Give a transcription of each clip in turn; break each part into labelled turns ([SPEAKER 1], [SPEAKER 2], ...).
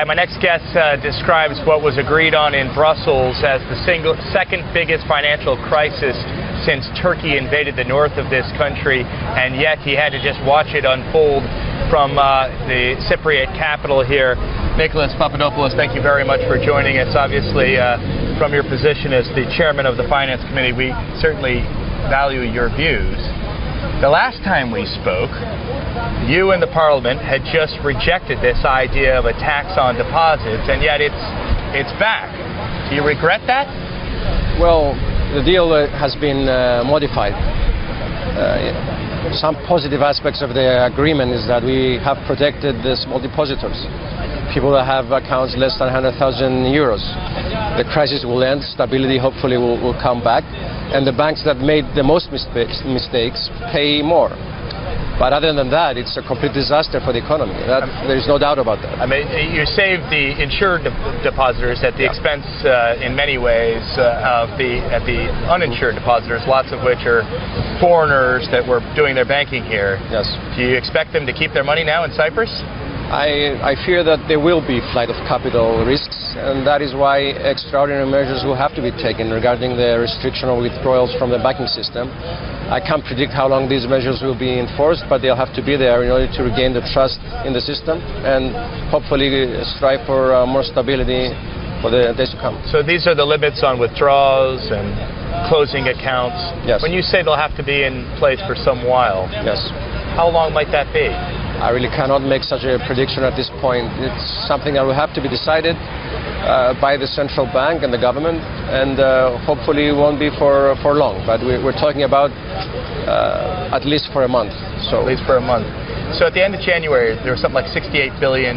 [SPEAKER 1] My next guest describes what was agreed on in Brussels as the second biggest financial crisis since Turkey invaded the north of this country, and yet he had to just watch it unfold from the Cypriot capital here. Nikolas Papadopoulos, thank you very much for joining us. Obviously, from your position as the chairman of the Finance Committee, we certainly value your views. The last time we spoke, you and the Parliament had just rejected this idea of a tax on deposits, and yet it's back. Do you regret that?
[SPEAKER 2] Well, the deal has been modified. Some positive aspects of the agreement is that we have protected the small depositors, people that have accounts less than 100,000 euros. The crisis will end, stability hopefully will come back, and the banks that made the most mistakes pay more. But other than that, it's a complete disaster for the economy. There is no doubt about that.
[SPEAKER 1] I mean, you save the insured depositors at the expense, in many ways, of the uninsured depositors, lots of which are foreigners that were doing their banking here.
[SPEAKER 2] Yes.
[SPEAKER 1] Do you expect them to keep their money now in Cyprus?
[SPEAKER 2] I fear that there will be flight of capital risks, and that is why extraordinary measures will have to be taken regarding the restriction of withdrawals from the banking system. I can't predict how long these measures will be enforced, but they'll have to be there in order to regain the trust in the system and hopefully strive for more stability for the days to come.
[SPEAKER 1] So these are the limits on withdrawals and closing accounts.
[SPEAKER 2] Yes.
[SPEAKER 1] When you say they'll have to be in place for some while,
[SPEAKER 2] yes,
[SPEAKER 1] how long might that be?
[SPEAKER 2] I really cannot make such a prediction at this point. It's something that will have to be decided by the central bank and the government, and hopefully it won't be for long. But we're talking about at least for a month. So
[SPEAKER 1] at least for a month. So at the end of January, there was something like 68 billion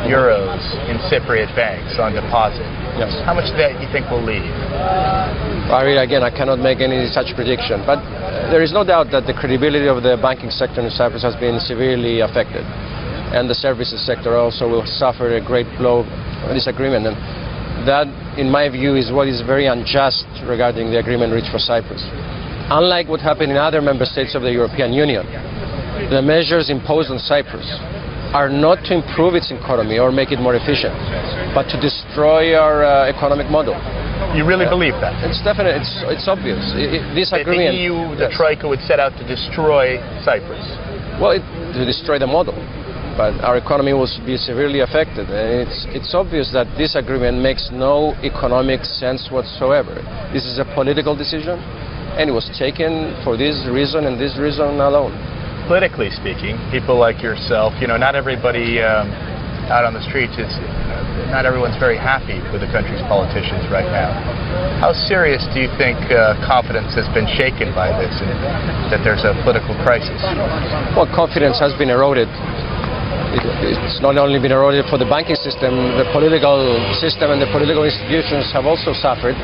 [SPEAKER 1] euros in Cypriot banks on deposit.
[SPEAKER 2] Yes.
[SPEAKER 1] How much of that you think will leave?
[SPEAKER 2] Again, I cannot make any such prediction. But there is no doubt that the credibility of the banking sector in Cyprus has been severely affected. And the services sector also will suffer a great blow of this agreement. And that, in my view, is what is very unjust regarding the agreement reached for Cyprus. Unlike what happened in other member states of the European Union, the measures imposed on Cyprus are not to improve its economy or make it more efficient, but to destroy our economic model.
[SPEAKER 1] You really believe that?
[SPEAKER 2] It's definite. It's obvious. This agreement.
[SPEAKER 1] The EU, the Troika, would set out to destroy Cyprus.
[SPEAKER 2] Well, to destroy the model, but our economy will be severely affected. And it's obvious that this agreement makes no economic sense whatsoever. This is a political decision, and it was taken for this reason and this reason alone.
[SPEAKER 1] Politically speaking, people like yourself, not everybody out on the streets, not everyone's very happy with the country's politicians right now. How serious do you think confidence has been shaken by this, and that there's a political crisis?
[SPEAKER 2] Well, confidence has been eroded. It's not only been eroded for the banking system, the political system and the political institutions have also suffered.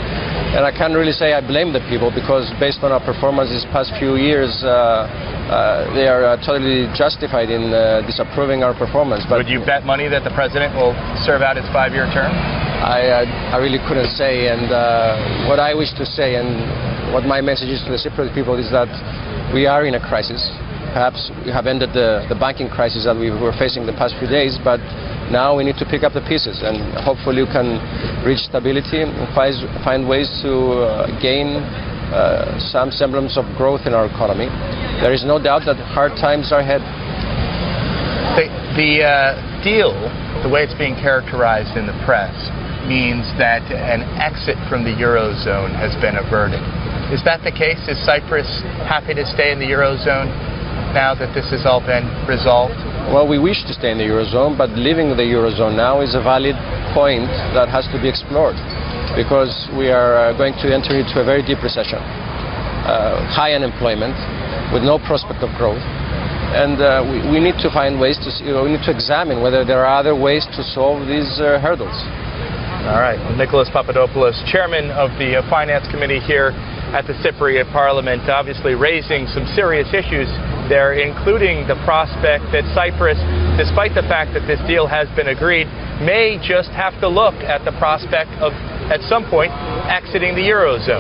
[SPEAKER 2] And I can't really say I blame the people, because based on our performance these past few years, they are totally justified in disapproving our performance. But
[SPEAKER 1] would you bet money that the president will serve out his 5-year term?
[SPEAKER 2] I really couldn't say. And what I wish to say, and what my message is to the Cypriot people, is that we are in a crisis. Perhaps we have ended the banking crisis that we were facing the past few days, but now we need to pick up the pieces, and hopefully we can reach stability and find ways to gain some semblance of growth in our economy. There is no doubt that hard times are ahead.
[SPEAKER 1] The deal, the way it's being characterized in the press, means that an exit from the Eurozone has been averted. Is that the case? Is Cyprus happy to stay in the Eurozone now that this has all been resolved?
[SPEAKER 2] Well, we wish to stay in the Eurozone, but leaving the Eurozone now is a valid point that has to be explored, because we are going to enter into a very deep recession, high unemployment, with no prospect of growth, and we need to find ways to, we need to examine whether there are other ways to solve these hurdles.
[SPEAKER 1] All right. Nikolas Papadopoulos, chairman of the Finance Committee here at the Cypriot Parliament, obviously raising some serious issues there, including the prospect that Cyprus, despite the fact that this deal has been agreed, may just have to look at the prospect of, at some point, exiting the Eurozone.